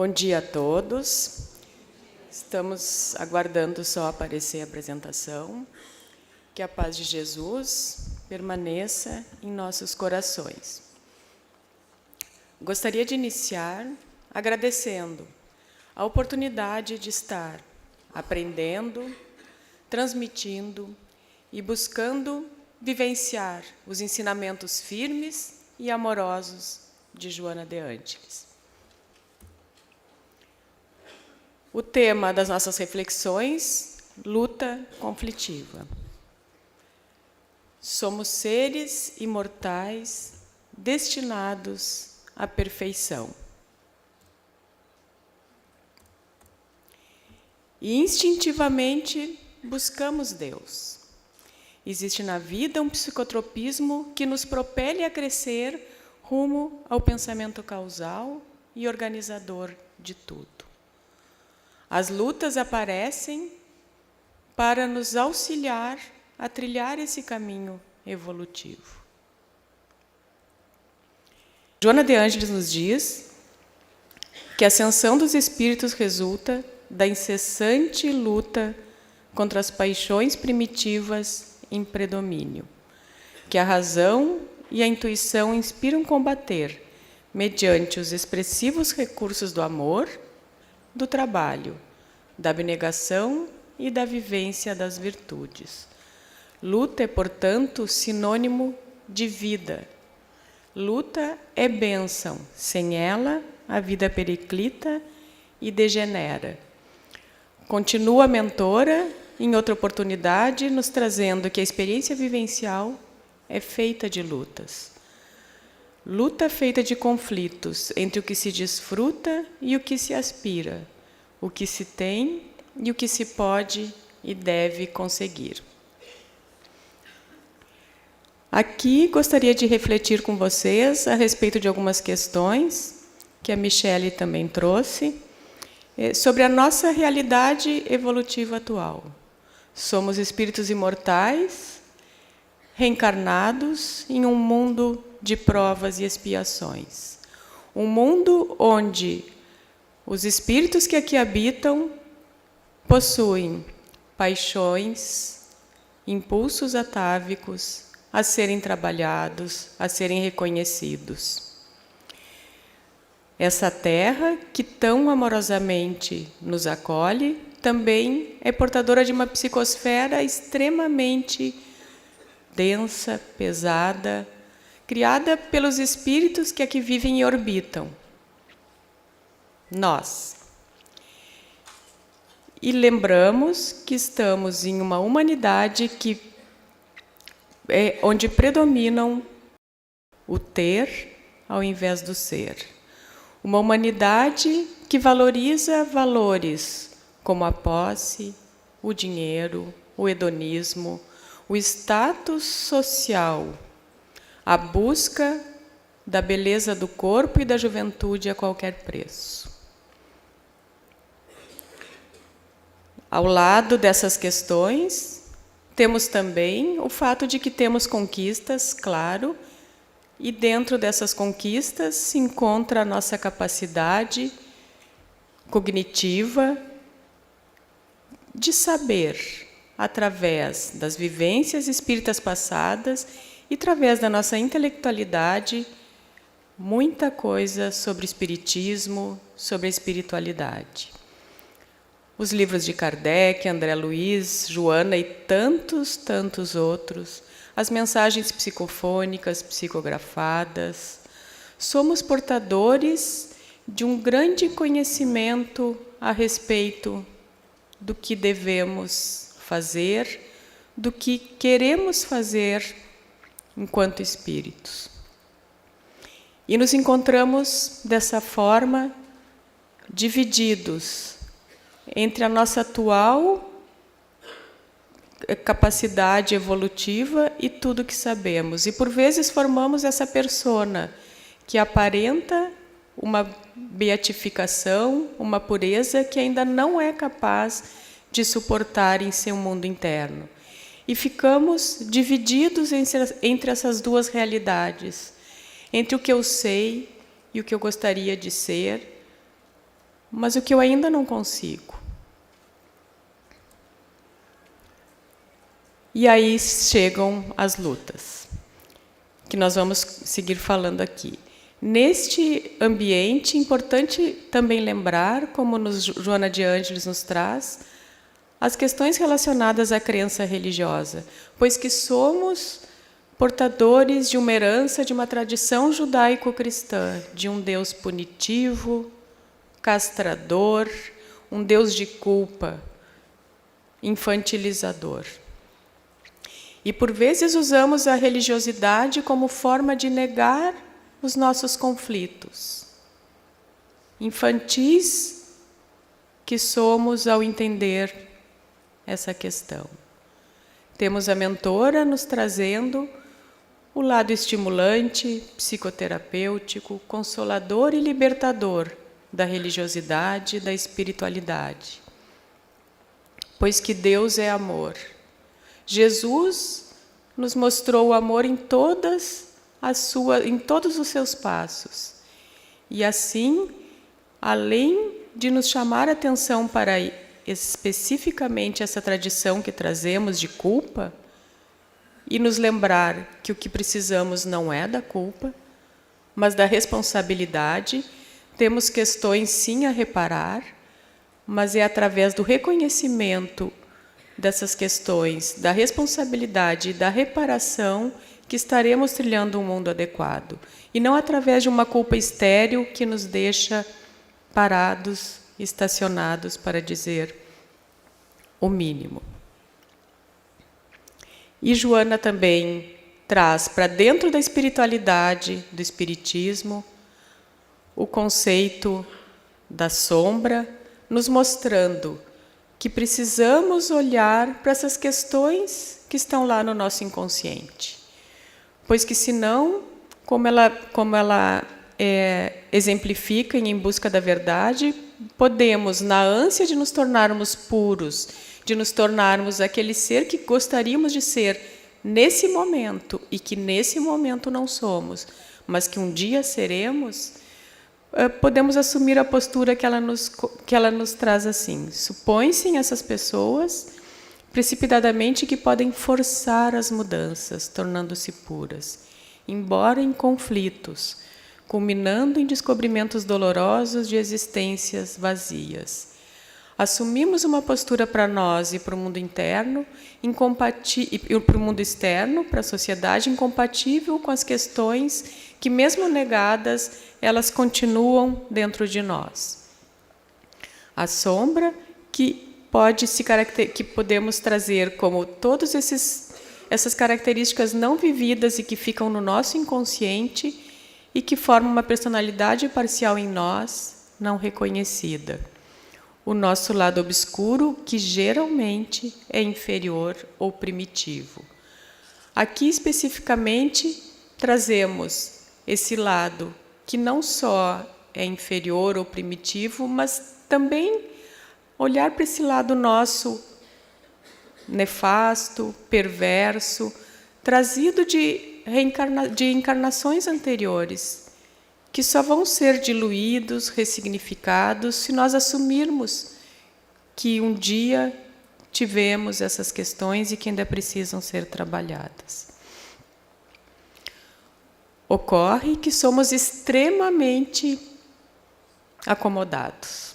Bom dia a todos. Estamos aguardando só aparecer a apresentação. Que a paz de Jesus permaneça em nossos corações. Gostaria de iniciar agradecendo a oportunidade de estar aprendendo, transmitindo e buscando vivenciar os ensinamentos firmes e amorosos de Joana de Ângeles. O tema das nossas reflexões, luta conflitiva. Somos seres imortais destinados à perfeição. E instintivamente buscamos Deus. Existe na vida um psicotropismo que nos propele a crescer rumo ao pensamento causal e organizador de tudo. As lutas aparecem para nos auxiliar a trilhar esse caminho evolutivo. Joana de Ângeles nos diz que a ascensão dos espíritos resulta da incessante luta contra as paixões primitivas em predomínio, que a razão e a intuição inspiram combater mediante os expressivos recursos do amor, do trabalho, da abnegação e da vivência das virtudes. Luta é, portanto, sinônimo de vida. Luta é bênção. Sem ela, a vida periclita e degenera. Continua a mentora, em outra oportunidade, nos trazendo que a experiência vivencial é feita de lutas. Luta feita de conflitos entre o que se desfruta e o que se aspira, o que se tem e o que se pode e deve conseguir. Aqui gostaria de refletir com vocês a respeito de algumas questões que a Michele também trouxe, sobre a nossa realidade evolutiva atual. Somos espíritos imortais, reencarnados em um mundo de provas e expiações. Um mundo onde os espíritos que aqui habitam possuem paixões, impulsos atávicos a serem trabalhados, a serem reconhecidos. Essa terra, que tão amorosamente nos acolhe, também é portadora de uma psicosfera extremamente densa, pesada, criada pelos espíritos que aqui vivem e orbitam. Nós. E lembramos que estamos em uma humanidade onde predominam o ter ao invés do ser. Uma humanidade que valoriza valores como a posse, o dinheiro, o hedonismo, o status social, a busca da beleza do corpo e da juventude a qualquer preço. Ao lado dessas questões, temos também o fato de que temos conquistas, claro, e dentro dessas conquistas se encontra a nossa capacidade cognitiva de saber, através das vivências espíritas passadas e através da nossa intelectualidade, muita coisa sobre o espiritismo, sobre a espiritualidade. Os livros de Kardec, André Luiz, Joana e tantos outros, as mensagens psicofônicas, psicografadas. Somos portadores de um grande conhecimento a respeito do que devemos fazer, do que queremos fazer enquanto espíritos. E nos encontramos dessa forma, divididos entre a nossa atual capacidade evolutiva e tudo que sabemos. E, por vezes, formamos essa persona que aparenta uma beatificação, uma pureza que ainda não é capaz de suportar em seu mundo interno. E ficamos divididos entre essas duas realidades, entre o que eu sei e o que eu gostaria de ser, mas o que eu ainda não consigo. E aí chegam as lutas, que nós vamos seguir falando aqui. Neste ambiente, importante também lembrar, como Joana de Ângeles nos traz, as questões relacionadas à crença religiosa, pois que somos portadores de uma herança, de uma tradição judaico-cristã, de um Deus punitivo, castrador, um Deus de culpa, infantilizador. E, por vezes, usamos a religiosidade como forma de negar os nossos conflitos. Infantis que somos ao entender essa questão. Temos a mentora nos trazendo o lado estimulante, psicoterapêutico, consolador e libertador da religiosidade e da espiritualidade. Pois que Deus é amor. Jesus nos mostrou o amor em todos os seus passos. E assim, além de nos chamar a atenção para especificamente essa tradição que trazemos de culpa, e nos lembrar que o que precisamos não é da culpa, mas da responsabilidade, temos questões sim a reparar, mas é através do reconhecimento dessas questões, da responsabilidade e da reparação que estaremos trilhando um mundo adequado. E não através de uma culpa estéril que nos deixa parados, estacionados, para dizer o mínimo. E Joana também traz para dentro da espiritualidade, do espiritismo, o conceito da sombra, nos mostrando que precisamos olhar para essas questões que estão lá no nosso inconsciente. Pois que senão, como ela exemplifica em Busca da Verdade, podemos, na ânsia de nos tornarmos puros, de nos tornarmos aquele ser que gostaríamos de ser nesse momento, e que nesse momento não somos, mas que um dia seremos, podemos assumir a postura que ela nos traz assim. Supõe-se essas pessoas, precipitadamente, que podem forçar as mudanças, tornando-se puras, embora em conflitos, culminando em descobrimentos dolorosos de existências vazias. Assumimos uma postura para nós e para o mundo interno, e para o mundo externo, para a sociedade, incompatível com as questões que, mesmo negadas, elas continuam dentro de nós. A sombra que podemos trazer como todas essas características não vividas e que ficam no nosso inconsciente e que formam uma personalidade parcial em nós, não reconhecida. O nosso lado obscuro, que geralmente é inferior ou primitivo. Aqui, especificamente, trazemos esse lado que não só é inferior ou primitivo, mas também olhar para esse lado nosso nefasto, perverso, trazido de encarnações anteriores, que só vão ser diluídos, ressignificados, se nós assumirmos que um dia tivemos essas questões e que ainda precisam ser trabalhadas. Ocorre que somos extremamente acomodados.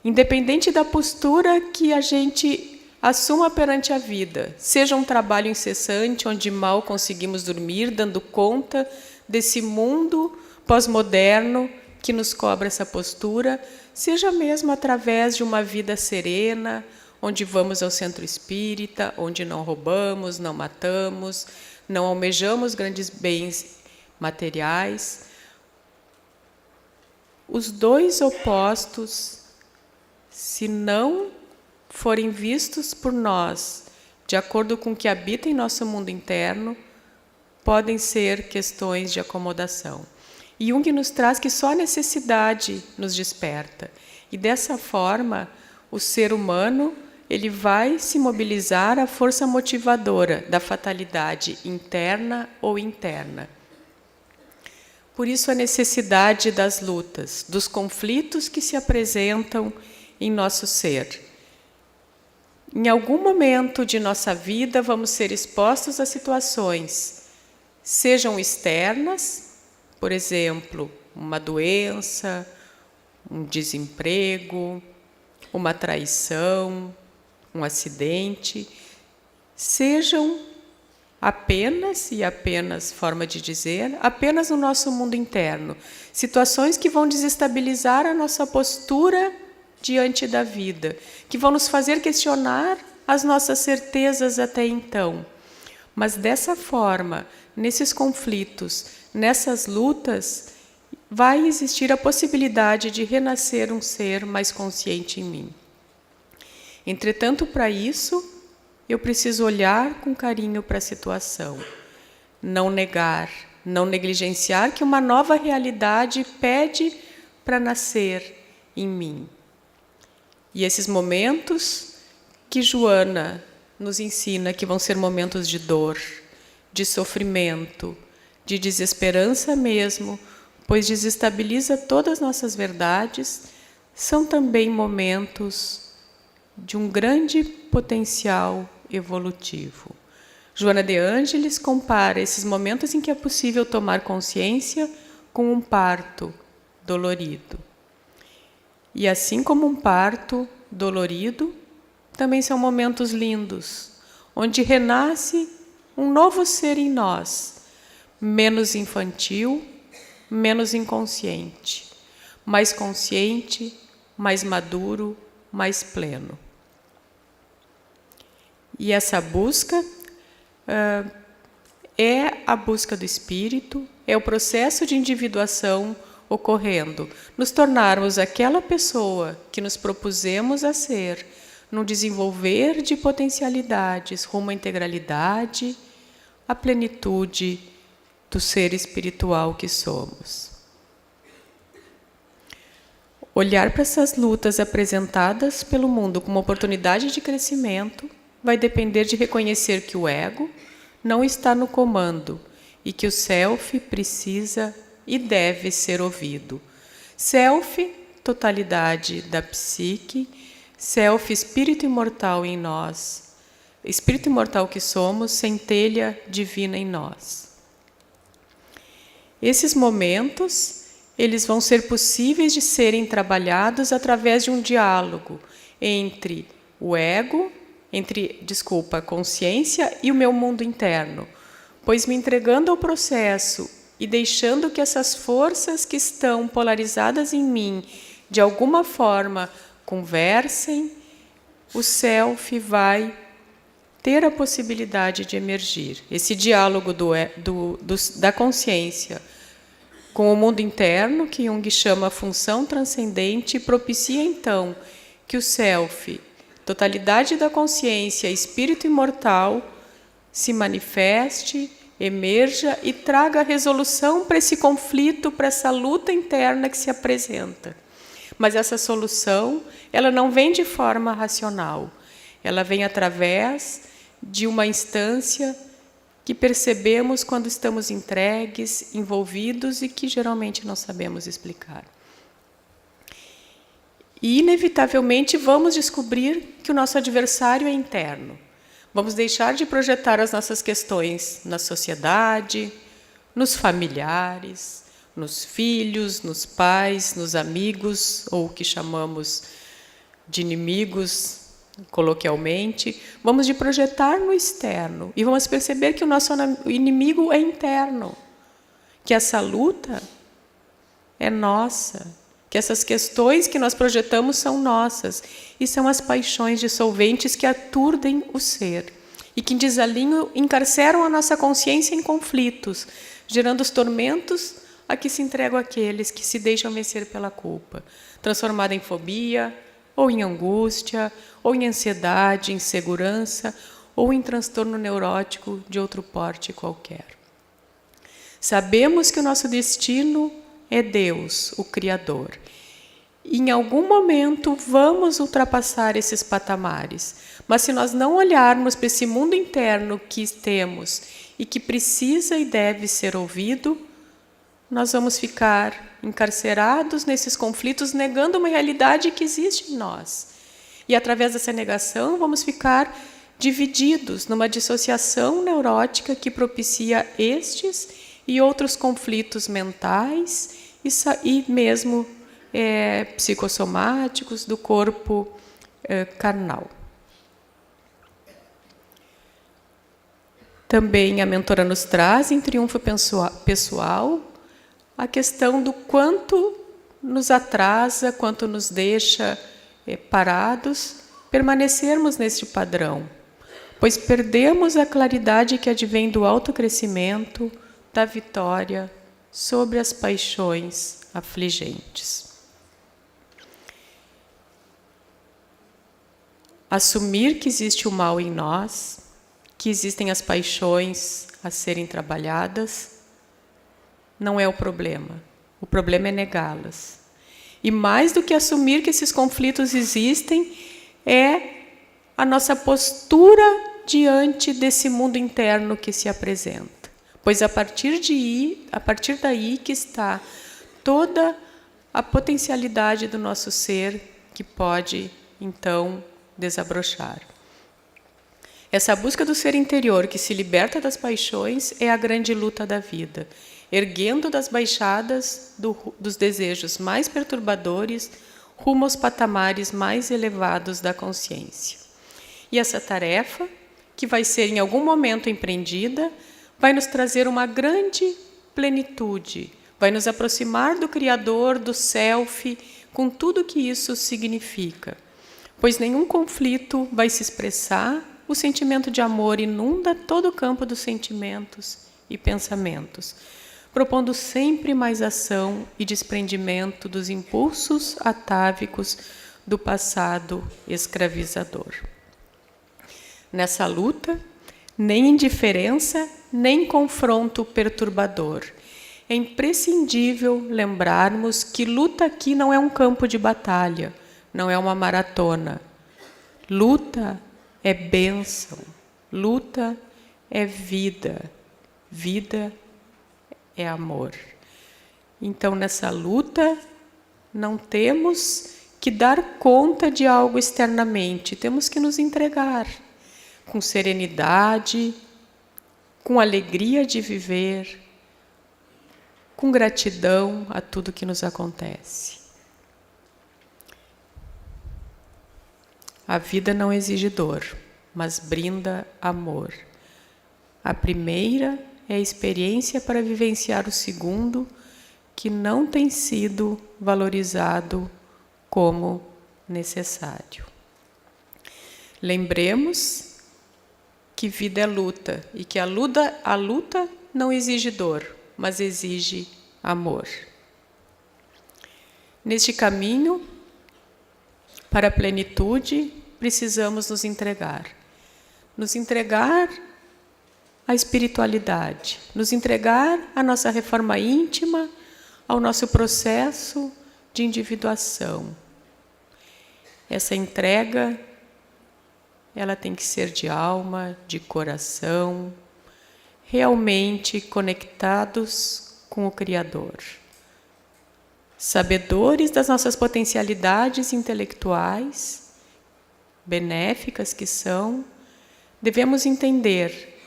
Independente da postura que a gente assuma perante a vida, seja um trabalho incessante, onde mal conseguimos dormir, dando conta desse mundo pós-moderno que nos cobra essa postura, seja mesmo através de uma vida serena, onde vamos ao centro espírita, onde não roubamos, não matamos, não almejamos grandes bens materiais. Os dois opostos, se não forem vistos por nós, de acordo com o que habita em nosso mundo interno, podem ser questões de acomodação. E Jung nos traz que só a necessidade nos desperta. E dessa forma, o ser humano ele vai se mobilizar à força motivadora da fatalidade interna ou interna. Por isso a necessidade das lutas, dos conflitos que se apresentam em nosso ser. Em algum momento de nossa vida vamos ser expostos a situações, sejam externas, por exemplo, uma doença, um desemprego, uma traição, um acidente, sejam apenas, e apenas forma de dizer, apenas no nosso mundo interno. Situações que vão desestabilizar a nossa postura diante da vida, que vão nos fazer questionar as nossas certezas até então. Mas dessa forma, nesses conflitos, nessas lutas, vai existir a possibilidade de renascer um ser mais consciente em mim. Entretanto, para isso, eu preciso olhar com carinho para a situação, não negar, não negligenciar que uma nova realidade pede para nascer em mim. E esses momentos que Joana nos ensina que vão ser momentos de dor, de sofrimento, de desesperança mesmo, pois desestabiliza todas as nossas verdades, são também momentos de um grande potencial evolutivo. Joana de Ângeles compara esses momentos em que é possível tomar consciência com um parto dolorido. E assim como um parto dolorido, também são momentos lindos, onde renasce um novo ser em nós, menos infantil, menos inconsciente, mais consciente, mais maduro, mais pleno. E essa busca é a busca do espírito, é o processo de individuação ocorrendo, nos tornarmos aquela pessoa que nos propusemos a ser, no desenvolver de potencialidades rumo à integralidade, à plenitude do ser espiritual que somos. Olhar para essas lutas apresentadas pelo mundo como oportunidade de crescimento vai depender de reconhecer que o ego não está no comando e que o self precisa e deve ser ouvido. Self, totalidade da psique, self, espírito imortal em nós, espírito imortal que somos, centelha divina em nós. Esses momentos, eles vão ser possíveis de serem trabalhados através de um diálogo entre o ego, a consciência e o meu mundo interno, pois me entregando ao processo e deixando que essas forças que estão polarizadas em mim, de alguma forma, conversem, o self vai ter a possibilidade de emergir. Esse diálogo da consciência com o mundo interno, que Jung chama função transcendente, propicia então que o self, totalidade da consciência, espírito imortal, se manifeste, emerja e traga resolução para esse conflito, para essa luta interna que se apresenta. Mas essa solução, ela não vem de forma racional, ela vem através de uma instância que percebemos quando estamos entregues, envolvidos e que geralmente não sabemos explicar. E, inevitavelmente, vamos descobrir que o nosso adversário é interno. Vamos deixar de projetar as nossas questões na sociedade, nos familiares, nos filhos, nos pais, nos amigos, ou o que chamamos de inimigos, coloquialmente. Vamos de projetar no externo e vamos perceber que o nosso inimigo é interno, que essa luta é nossa, que essas questões que nós projetamos são nossas e são as paixões dissolventes que aturdem o ser e que em desalinho encarceram a nossa consciência em conflitos, gerando os tormentos a que se entregam aqueles que se deixam vencer pela culpa, transformada em fobia, ou em angústia, ou em ansiedade, insegurança, ou em transtorno neurótico de outro porte qualquer. Sabemos que o nosso destino é Deus, o Criador. E em algum momento vamos ultrapassar esses patamares. Mas se nós não olharmos para esse mundo interno que temos e que precisa e deve ser ouvido, nós vamos ficar encarcerados nesses conflitos, negando uma realidade que existe em nós. E, através dessa negação, vamos ficar divididos numa dissociação neurótica que propicia estes e outros conflitos mentais e mesmo psicossomáticos do corpo carnal. Também a mentora nos traz, em Triunfo Pessoal, a questão do quanto nos atrasa, quanto nos deixa parados, permanecermos neste padrão, pois perdemos a claridade que advém do autocrescimento, da vitória sobre as paixões afligentes. Assumir que existe o mal em nós, que existem as paixões a serem trabalhadas, não é o problema. O problema é negá-las. E mais do que assumir que esses conflitos existem, é a nossa postura diante desse mundo interno que se apresenta. Pois a partir daí que está toda a potencialidade do nosso ser que pode, então, desabrochar. Essa busca do ser interior que se liberta das paixões é a grande luta da vida, erguendo das baixadas dos desejos mais perturbadores rumo aos patamares mais elevados da consciência. E essa tarefa, que vai ser em algum momento empreendida, vai nos trazer uma grande plenitude, vai nos aproximar do Criador, do Self, com tudo que isso significa. Pois nenhum conflito vai se expressar, o sentimento de amor inunda todo o campo dos sentimentos e pensamentos, propondo sempre mais ação e desprendimento dos impulsos atávicos do passado escravizador. Nessa luta, nem indiferença, nem confronto perturbador. É imprescindível lembrarmos que luta aqui não é um campo de batalha, não é uma maratona. Luta é bênção, luta é vida, vida é amor. Então, nessa luta, não temos que dar conta de algo externamente, temos que nos entregar com serenidade, com alegria de viver, com gratidão a tudo que nos acontece. A vida não exige dor, mas brinda amor. A primeira é a experiência para vivenciar o segundo, que não tem sido valorizado como necessário. Lembremos que vida é luta e que a luta não exige dor, mas exige amor. Neste caminho, para a plenitude, precisamos nos entregar. Nos entregar à espiritualidade, nos entregar à nossa reforma íntima, ao nosso processo de individuação. Essa entrega, ela tem que ser de alma, de coração, realmente conectados com o Criador. Sabedores das nossas potencialidades intelectuais, benéficas que são, devemos entender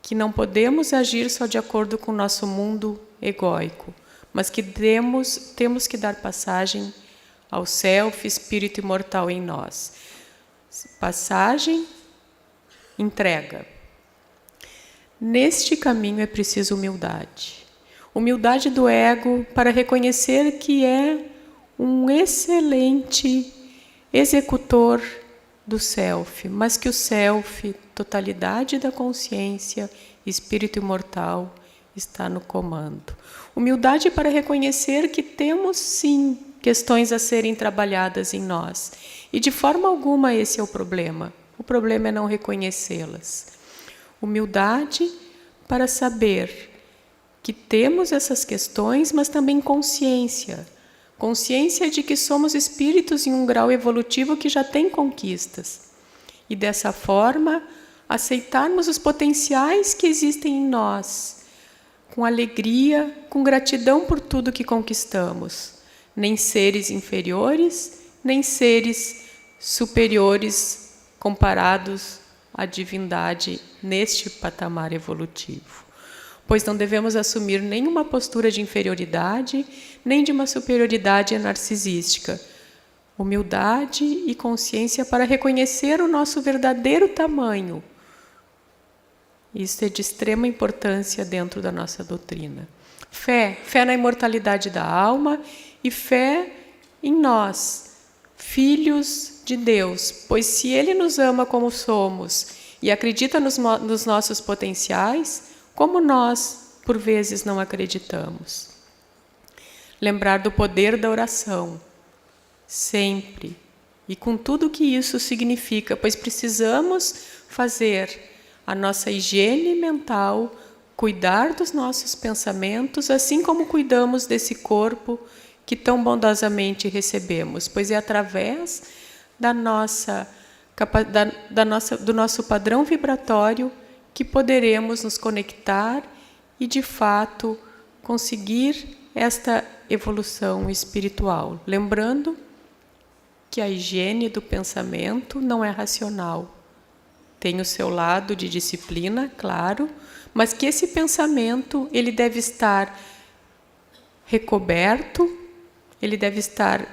que não podemos agir só de acordo com o nosso mundo egóico, mas que temos que dar passagem ao Self, Espírito imortal em nós. Passagem, entrega. Neste caminho é preciso humildade. Humildade do ego para reconhecer que é um excelente executor do Self, mas que o Self, totalidade da consciência, Espírito imortal, está no comando. Humildade para reconhecer que temos, sim, questões a serem trabalhadas em nós. E de forma alguma esse é o problema. O problema é não reconhecê-las. Humildade para saber que temos essas questões, mas também consciência. Consciência de que somos espíritos em um grau evolutivo que já tem conquistas. E dessa forma, aceitarmos os potenciais que existem em nós, com alegria, com gratidão por tudo que conquistamos. Nem seres inferiores, nem seres superiores comparados à divindade neste patamar evolutivo. Pois não devemos assumir nenhuma postura de inferioridade, nem de uma superioridade narcisística. Humildade e consciência para reconhecer o nosso verdadeiro tamanho. Isso é de extrema importância dentro da nossa doutrina. Fé na imortalidade da alma e fé em nós, filhos de Deus, pois se Ele nos ama como somos e acredita nos nossos potenciais, como nós, por vezes, não acreditamos. Lembrar do poder da oração, sempre, e com tudo o que isso significa, pois precisamos fazer a nossa higiene mental, cuidar dos nossos pensamentos, assim como cuidamos desse corpo que tão bondosamente recebemos, pois é através do nosso padrão vibratório que poderemos nos conectar e, de fato, conseguir esta evolução espiritual. Lembrando que a higiene do pensamento não é racional. Tem o seu lado de disciplina, claro, mas que esse pensamento ele deve estar recoberto, ele deve estar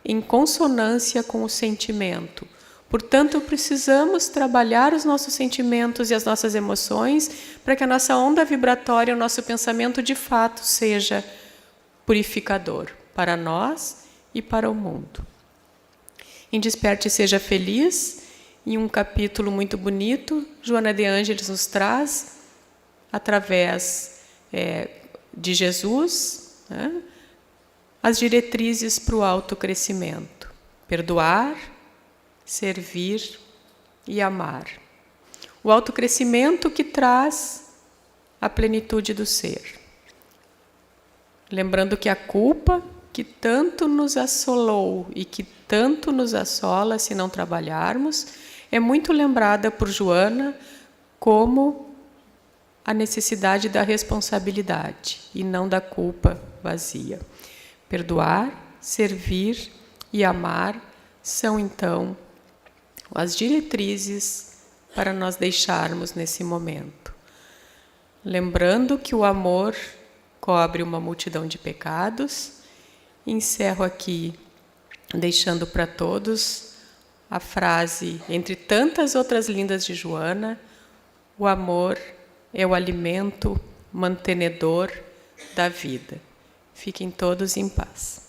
em consonância com o sentimento. Portanto, precisamos trabalhar os nossos sentimentos e as nossas emoções para que a nossa onda vibratória, o nosso pensamento, de fato, seja purificador para nós e para o mundo. Em Desperte e Seja Feliz, em um capítulo muito bonito, Joana de Ângeles nos traz, através de Jesus, as diretrizes para o autocrescimento. Perdoar, servir e amar. O autocrescimento que traz a plenitude do ser. Lembrando que a culpa que tanto nos assolou e que tanto nos assola se não trabalharmos, é muito lembrada por Joana como a necessidade da responsabilidade e não da culpa vazia. Perdoar, servir e amar são, então, as diretrizes para nós deixarmos nesse momento. Lembrando que o amor cobre uma multidão de pecados. Encerro aqui, deixando para todos a frase, entre tantas outras lindas de Joana: o amor é o alimento mantenedor da vida. Fiquem todos em paz.